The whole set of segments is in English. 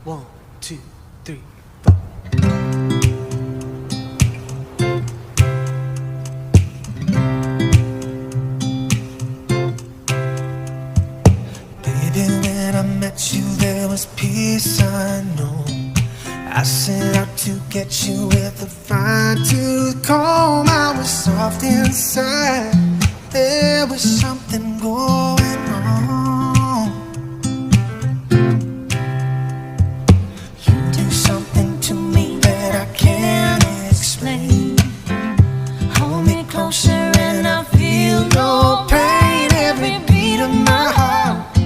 One, two, three, four. Baby, when I met you, there was peace I know. I set out to get you with a fine-tooth comb. I was soft inside. There was something going on. You do something to me that I can't explain. Hold me closer and I feel no pain. Every beat of my heart,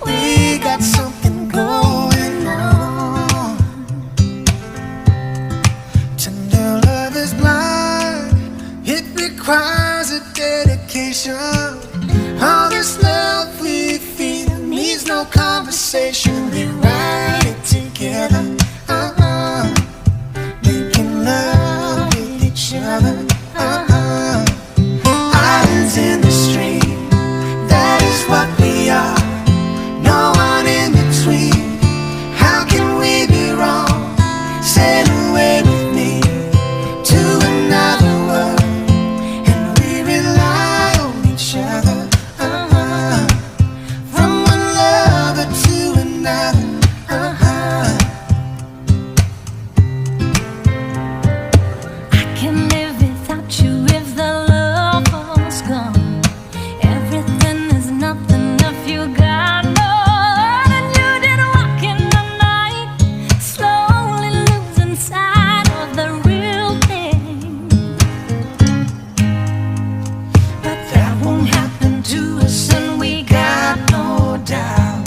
we got something going on. Tender love is blind. It requires a dedication. All this love we feel needs no conversation. We ride it together, making love with each other. Islands in the stream, that is what we are. No one in between. How can we be wrong? Sail away with me to another world, and we rely on each other. From one lover to another. I can live without you if the love was gone. Everything is nothing if you got no one. And you did walk in the night, slowly losing sight of the real thing. But that won't happen to us, and we got no doubt.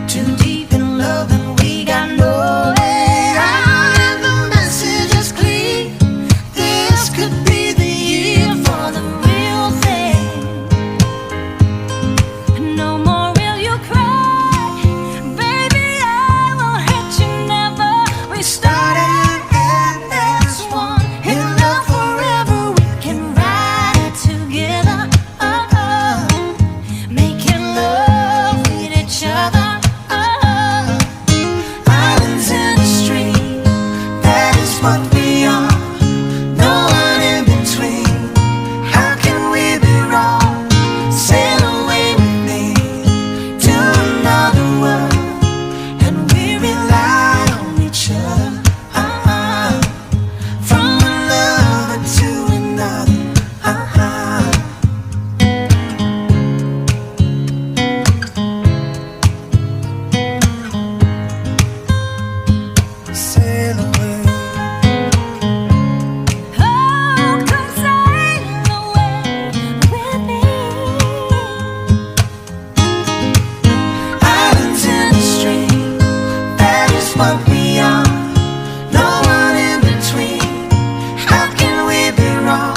Too deep in love and we got no way out. And the message is clear. This could be the year for the real thing. No more will you cry, baby, I will hurt you never. We started as one, in love forever. We can ride it together, making love with each other. Islands in the stream, that is what we are. No one in between. How can we be wrong? Sail away with me to another world, and we rely on each other. From one lover to another. Sail away. Oh, come sail away with me. Islands in the stream, that is what we are. No one in between. How can we be wrong?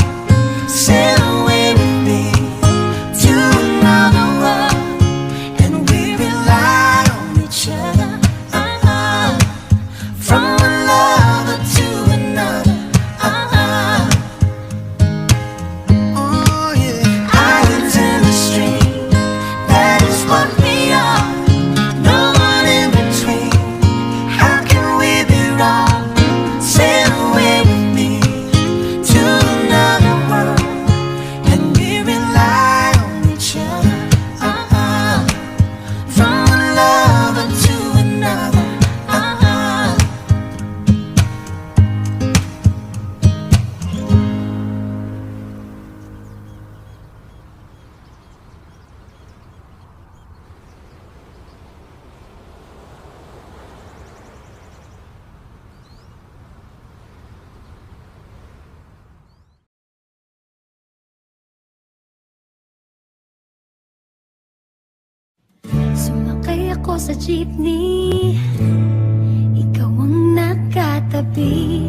Sail away with me to another world, and we rely on each other. From one lover to another. Oh yeah. Islands in the stream, that is what we are. No one in between. How can we be wrong? Sail away with me to another world, and we rely on each other. From one lover to another. Sumakay ako sa jeepney, ikaw ang nakatabi.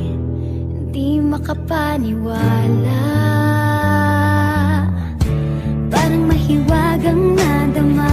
Hindi makapaniwala, parang mahiwagang nadama